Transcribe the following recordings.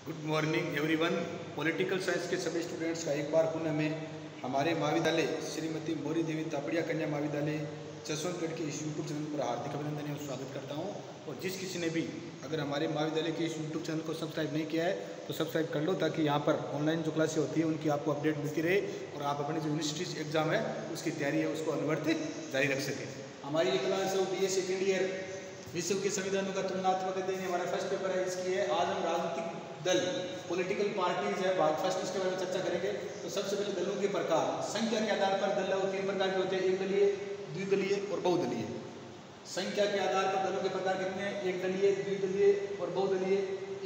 Good morning everyone. Political science के सभी students का एक बार पुनः मैं हमारे महाविद्यालय श्रीमती मौरी देवी तापड़िया कन्या महाविद्यालय जसवंतगढ़ के इस यूट्यूब चैनल पर हार्दिक अभिनंदन एवं स्वागत करता हूं। और जिस किसी ने भी अगर हमारे महाविद्यालय के इस यूट्यूब चैनल को सब्सक्राइब नहीं किया है तो सब्सक्राइब कर लो, ताकि यहाँ पर ऑनलाइन जो क्लासें होती है उनकी आपको अपडेट मिलती रहे और आप अपने जो यूनिवर्सिटी एग्जाम है उसकी तैयारी है उसको अनवरत जारी रख सकें। हमारी ये क्लास है BA सेकेंड ईयर विश्व के संविधानों का तुलनात्मक अध्ययन हमारा फर्स्ट पेपर है। इसकी है आज हम राजनीतिक दल पॉलिटिकल पार्टीज है भाग फर्स्ट, इसके बारे में चर्चा करेंगे। तो सबसे पहले दलों के प्रकार, संख्या के आधार पर दल वो तीन प्रकार के होते हैं, एक दलीय, द्विदलीय और बहुदलीय। संख्या के आधार पर दलों के प्रकार कितने हैं? एक दलीय, द्विदलीय और बहुदलीय।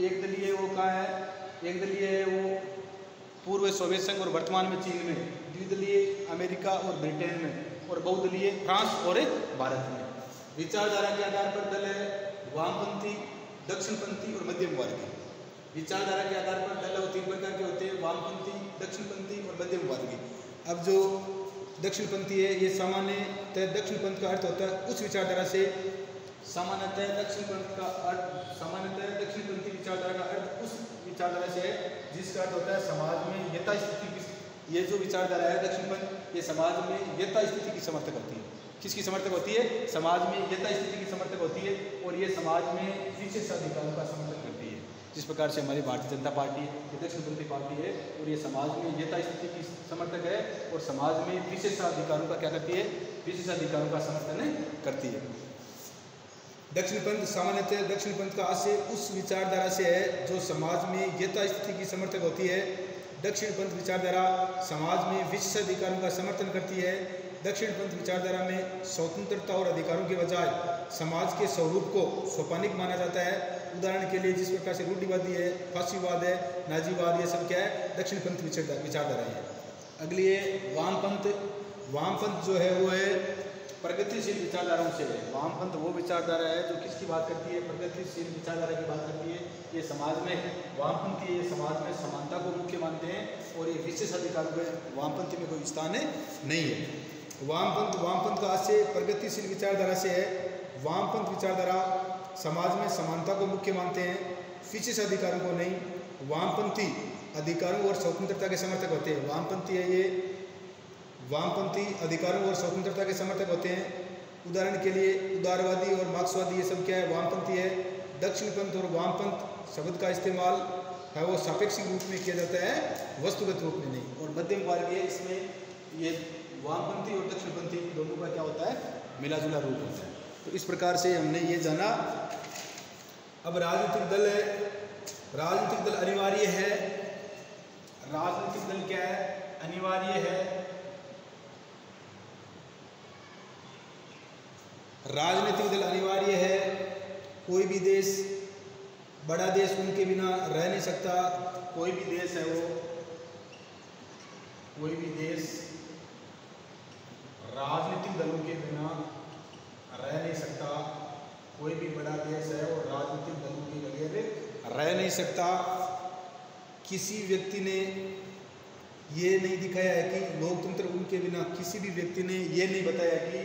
एक दलीय वो कहाँ है? एक दलीय है वो पूर्व सोवियत संघ और वर्तमान में चीन में, द्विदलीय अमेरिका और ब्रिटेन में, और बहुदलीय फ्रांस और भारत में। विचारधारा के आधार पर दल है वामपंथी, दक्षिणपंथी और मध्यम वर्गी। विचारधारा के आधार पर दल तीन प्रकार के होते हैं, वामपंथी, दक्षिणपंथी और मध्यम वर्गी। अब जो दक्षिणपंथी है ये सामान्यतः दक्षिणपंथ का अर्थ होता है उस विचारधारा से, सामान्यतः दक्षिणपंथी विचारधारा का अर्थ उस विचारधारा से है जिसका अर्थ होता है समाज में यथास्थिति की। ये जो विचारधारा है दक्षिणपंथ, ये समाज में यथास्थिति की समर्थक होती है। किसकी समर्थक होती है? समाज में यथास्थिति की समर्थक होती है और ये समाज में विशेषाधिकारों का समर्थन करती है। जिस प्रकार से हमारी भारतीय जनता पार्टी ये दक्षिणपंथी पार्टी है और ये समाज में यथास्थिति की समर्थक है और समाज में विशेषाधिकारों का क्या करती है? विशेषाधिकारों का समर्थन करती है। दक्षिणपंथ सामान्यतः दक्षिणपंथ का आशय उस विचारधारा से है जो समाज में यथास्थिति की समर्थक होती है। दक्षिणपंथ विचारधारा समाज में विशेषाधिकारों का समर्थन करती है। दक्षिणपंथ विचारधारा में स्वतंत्रता और अधिकारों के बजाय समाज के स्वरूप को सोपानिक माना जाता है। उदाहरण के लिए जिस प्रकार से रूढ़िवादी है, फासीवाद है, नाजीवाद, ये सब क्या है? दक्षिणपंथ विचारधारा है। अगली है वामपंथ। वामपंथ जो है वो है प्रगतिशील विचारधाराओं से है। वामपंथ वो विचारधारा है जो किसकी बात करती है? प्रगतिशील विचारधारा की बात करती है। ये समाज में वामपंथी ये समाज में समानता को मुख्य मानते हैं और ये विशेषाधिकारों में वामपंथी में कोई स्थान नहीं है। वामपंथ का आशय प्रगतिशील विचारधारा से है। वामपंथ विचारधारा समाज में समानता को मुख्य मानते हैं, विशेषाधिकारों को नहीं। वामपंथी अधिकारों और स्वतंत्रता के समर्थक होते हैं। वामपंथी है ये वामपंथी अधिकारों और स्वतंत्रता के समर्थक होते हैं। उदाहरण के लिए उदारवादी और मार्क्सवादी ये सब क्या है? वामपंथी है। दक्षिणपंथ और वामपंथ शब्द का इस्तेमाल है वो सापेक्षिक रूप में किया जाता है, वस्तुगत रूप में नहीं। और मध्यम वर्गीय इसमें ये वामपंथी और दक्षिणपंथी दोनों का क्या होता है? मिला जुला रूप होता है। तो इस प्रकार से हमने ये जाना। अब राजनीतिक दल है। राजनीतिक दल अनिवार्य है। राजनीतिक दल क्या है? अनिवार्य है। राजनीतिक दल अनिवार्य है। कोई भी देश, बड़ा देश उनके बिना रह नहीं सकता। कोई भी देश है वो, कोई भी देश राजनीतिक दलों के बिना रह नहीं सकता। कोई भी बड़ा देश है वो राजनीतिक दलों के बगैर रह नहीं सकता। किसी व्यक्ति ने ये नहीं दिखाया है कि लोकतंत्र उनके बिना, किसी भी व्यक्ति ने ये नहीं बताया कि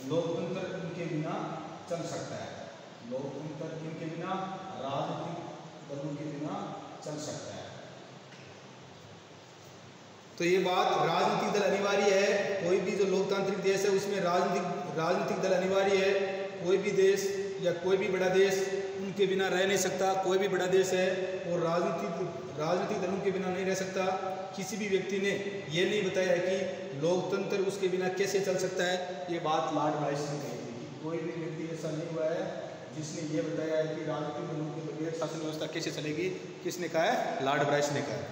लोकतंत्र उनके बिना चल सकता है। लोकतंत्र किनके बिना? राजनीतिक दलों के बिना चल सकता है। तो ये बात, राजनीतिक दल अनिवार्य है। कोई भी जो लोकतांत्रिक देश है उसमें राजनीतिक दल अनिवार्य है। कोई भी देश या कोई भी बड़ा देश उनके बिना रह नहीं सकता। कोई भी बड़ा देश है और राजनीतिक दलों के बिना नहीं रह सकता। किसी भी व्यक्ति ने ये नहीं बताया है कि लोकतंत्र उसके बिना कैसे चल सकता है। ये बात लॉर्ड ब्राइस ने कही थी कि कोई भी व्यक्ति ऐसा नहीं हुआ है जिसने ये बताया है कि राजनीतिक दलों के बगैर शासन व्यवस्था कैसे चलेगी। किसने कहा है? लॉर्ड ब्राइस ने कहा है।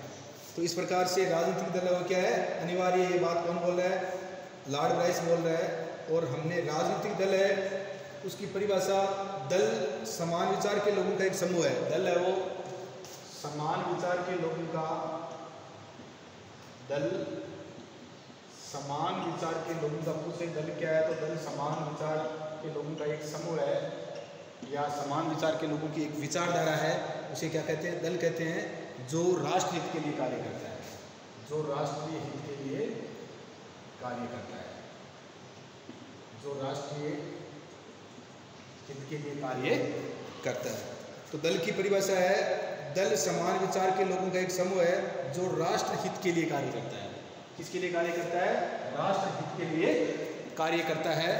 तो इस प्रकार से राजनीतिक दल वो क्या है? अनिवार्य। ये बात कौन बोल रहा है? लॉर्ड ब्राइस बोल रहा है। और हमने राजनीतिक दल है उसकी परिभाषा, दल समान विचार के लोगों का एक समूह है। दल है वो समान विचार के लोगों का, दल समान विचार के लोगों का। पूछे दल क्या है तो दल समान विचार के लोगों का एक समूह है या समान विचार के लोगों की एक विचारधारा है। उसे क्या कहते हैं? दल कहते हैं। जो राष्ट्र हित के लिए कार्य करता है, जो राष्ट्रीय हित के लिए कार्य करता है, जो राष्ट्रीय हित के लिए कार्य करता है। तो दल की परिभाषा है दल समान विचार के लोगों का एक समूह है जो राष्ट्र हित के लिए कार्य करता है। किसके लिए कार्य करता है? राष्ट्र हित के लिए कार्य करता है।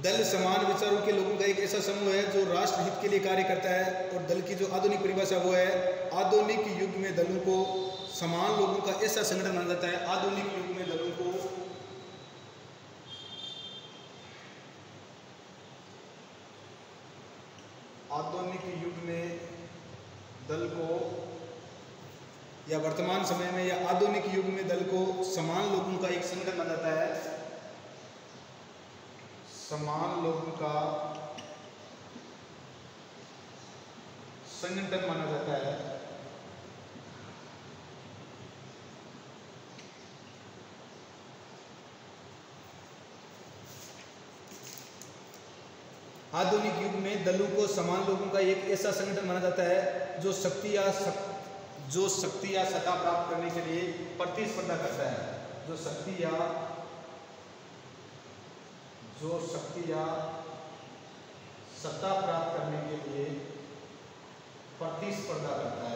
दल समान विचारों के लोगों का एक ऐसा समूह है जो राष्ट्र हित के लिए कार्य करता है। और दल की जो आधुनिक परिभाषा वो है, आधुनिक युग में दलों को समान लोगों का ऐसा संगठन माना जाता है। आधुनिक युग में दलों को दल को या वर्तमान समय में या आधुनिक युग में दल को समान लोगों का एक संगठन माना जाता है। समान लोगों का संगठन माना जाता है। आधुनिक युग में दलों को समान लोगों का एक ऐसा संगठन माना जाता है जो शक्ति या सत्ता प्राप्त करने के लिए प्रतिस्पर्धा करता है। जो शक्ति या सत्ता प्राप्त करने के लिए प्रतिस्पर्धा करता है।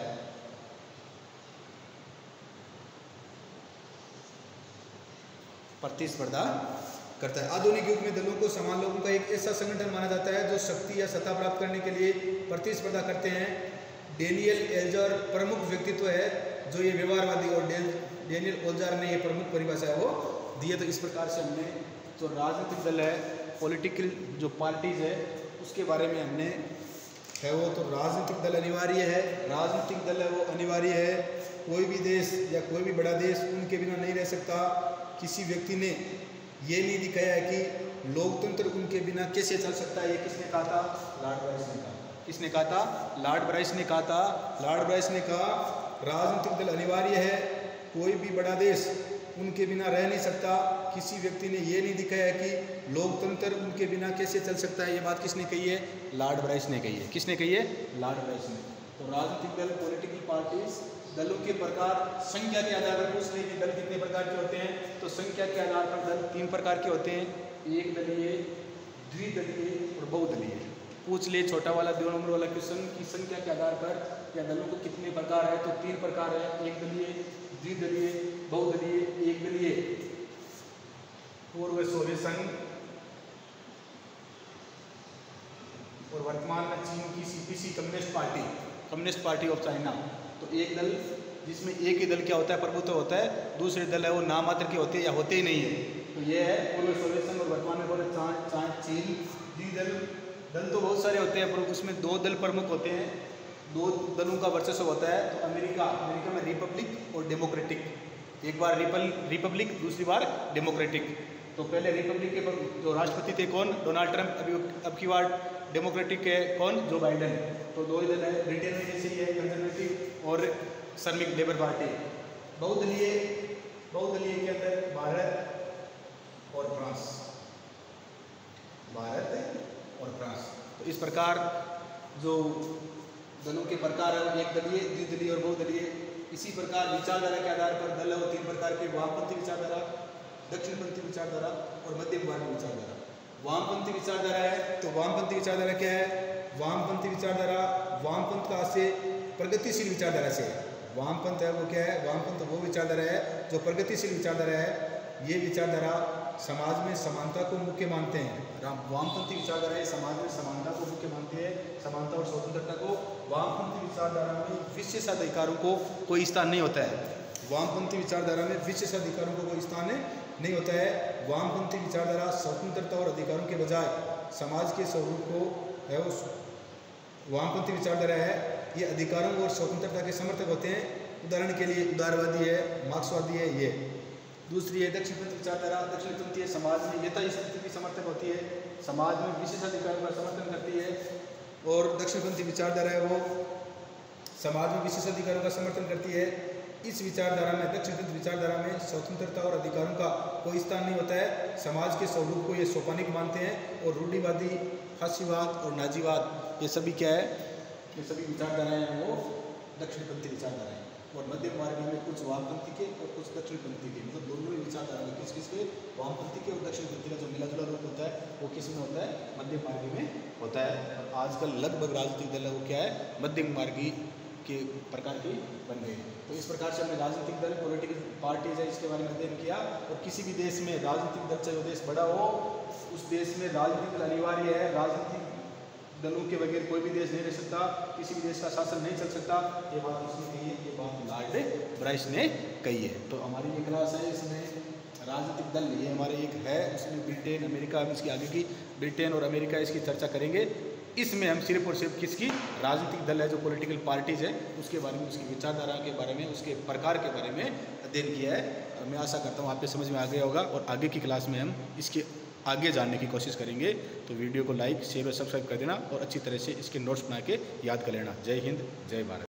आधुनिक युग में दलों को समान लोगों का एक ऐसा संगठन माना जाता है जो शक्ति या सत्ता प्राप्त करने के लिए प्रतिस्पर्धा करते हैं। डेनियल एल्जार प्रमुख व्यक्तित्व है जो ये व्यवहारवादी, और डेनियल एल्जार ने ये प्रमुख परिभाषा है वो दी है। तो इस प्रकार से हमने जो राजनीतिक दल है, पॉलिटिकल जो पार्टीज है, उसके बारे में हमने है वो। तो राजनीतिक दल अनिवार्य है, राजनीतिक दल है वो अनिवार्य है। कोई भी देश या कोई भी बड़ा देश उनके बिना नहीं रह सकता। किसी व्यक्ति ने ये नहीं दिखाया है कि लोकतंत्र उनके बिना कैसे चल सकता है। ये किसने कहा था? लॉर्ड ब्राइस ने कहा। किसने कहा था? लॉर्ड ब्राइस ने कहा था। लॉर्ड ब्राइस ने कहा राजनीतिक दल अनिवार्य है, कोई भी बड़ा देश उनके बिना रह नहीं सकता। किसी व्यक्ति ने ये नहीं दिखाया कि लोकतंत्र उनके बिना कैसे चल सकता है। ये बात किसने कही है? लॉर्ड ब्राइस ने कही है। किसने कही है? लॉर्ड ब्राइस ने। तो राजनीतिक दल, पॉलिटिकल पार्टीज, दलों के प्रकार संख्या के आधार पर पूछ रहे कि दल कितने प्रकार के होते हैं। तो संख्या के आधार पर दल 3 प्रकार के होते हैं, एक दलीय, द्विदलीय और बहुदलीय। पूछ ले छोटा वाला 2 नंबर वाला क्वेश्चन की संख्या के आधार पर या दलों को कितने प्रकार है, तो 3 प्रकार है, एक दलीय, द्विदलीय, बहुदलीय, एक दलीय। पूर्व सोवियत संघ और वर्तमान में चीन की CPC communist party of China. तो एक दल जिसमें एक ही दल क्या होता है? प्रभुत्व होता है। दूसरे दल है वो नाम मात्र के होते हैं या होते ही नहीं है। तो ये है पूर्व सोवियत संघ और वर्तमान में बोले चीन। दल तो बहुत सारे होते हैं पर उसमें 2 दल प्रमुख होते हैं, 2 दलों का वर्चस्व होता है। तो अमेरिका में रिपब्लिक और डेमोक्रेटिक। एक बार रिपब्लिक, दूसरी बार डेमोक्रेटिक। तो पहले रिपब्लिक के जो राष्ट्रपति थे कौन? Donald Trump. अभी अब की बार डेमोक्रेटिक के कौन? Joe Biden. तो 2 ही दल है। ब्रिटेन में जैसे ही है कंजर्वेटिव और श्रमिक लेबर पार्टी। बहुदलीय के अंदर भारत और फ्रांस। तो इस प्रकार जो दलों के प्रकार है, एक दलीय, द्विदलीय और बहुदलीय। इसी प्रकार विचारधारा के आधार पर दल है वो 3 प्रकार के, वामपंथी विचारधारा, दक्षिणपंथी विचारधारा और मध्यमवादी विचारधारा। वामपंथी विचारधारा है, तो वामपंथी विचारधारा क्या है? वामपंथी विचारधारा वामपंथ का से प्रगतिशील विचारधारा से। वामपंथ है वो क्या है? वामपंथ वो विचारधारा है जो प्रगतिशील विचारधारा है। ये विचारधारा समाज में समानता को मुख्य मानते हैं। वामपंथी विचारधारा है समाज में समानता को मुख्य मानते हैं, समानता और स्वतंत्रता को। वामपंथी विचारधारा में विशेषाधिकारों को कोई स्थान नहीं होता है। वामपंथी विचारधारा में विशेषाधिकारों को कोई स्थान नहीं होता है। वामपंथी विचारधारा स्वतंत्रता और अधिकारों के बजाय समाज के स्वरूप को है उस वामपंथी विचारधारा है ये अधिकारों और स्वतंत्रता के समर्थक होते हैं। उदाहरण के लिए उदारवादी है, मार्क्सवादी है। ये दूसरी है दक्षिणपंथी विचारधारा। दक्षिणपंथी है समाज में यथास्थिति की समर्थक होती है, समाज में विशेषाधिकारों का समर्थन करती है। और दक्षिणपंथी विचारधारा है वो समाज में विशेषाधिकारों का समर्थन करती है। इस विचारधारा में, दक्षिणपंथी विचारधारा में स्वतंत्रता और अधिकारों का कोई स्थान नहीं होता है। समाज के स्वरूप को ये सोपानिक मानते हैं। और रूढ़िवादी, फासीवाद और नाजीवाद ये सभी क्या है? ये सभी विचारधाराएं हैं वो दक्षिणपंथी विचारधाराएं। और मध्यम मार्ग में कुछ वामपंथी के और कुछ दक्षिणपंथी के, मतलब दोनों ही विचारधारा में किस किस के, वामपंथी के और दक्षिणपंथी का जो मिला जुला रूप होता है वो किस में होता है, मध्यम मार्गी में होता है। और आजकल लगभग राजनीतिक दल है वो क्या है, मध्यम मार्गी के प्रकार की बन गए। तो इस प्रकार से हमने राजनीतिक दल, पॉलिटिकल पार्टीज है, इसके बारे में अध्ययन किया। और किसी भी देश में राजनीतिक दल, चाहे वो देश बड़ा हो, उस देश में राजनीतिक दल अनिवार्य है। राजनीतिक दलों के बगैर कोई भी देश नहीं रह सकता, किसी भी देश का शासन नहीं चल सकता। ये बात उसने कही है, ये बात लॉर्ड ब्राइस ने कही है। तो हमारी ये क्लास है, इसमें राजनीतिक दल ये हमारे एक है, उसमें ब्रिटेन, अमेरिका, हम इसकी आगे की ब्रिटेन और अमेरिका इसकी चर्चा करेंगे। इसमें हम सिर्फ और सिर्फ किसकी, राजनीतिक दल है जो पॉलिटिकल पार्टीज है उसके बारे में, उसकी विचारधारा के बारे में, उसके प्रकार के बारे में अध्ययन किया है। मैं आशा करता हूँ आपके समझ में आ गया होगा और आगे की क्लास में हम इसके आगे जानने की कोशिश करेंगे। तो वीडियो को लाइक, शेयर और सब्सक्राइब कर देना और अच्छी तरह से इसके नोट्स बना के याद कर लेना। जय हिंद, जय भारत।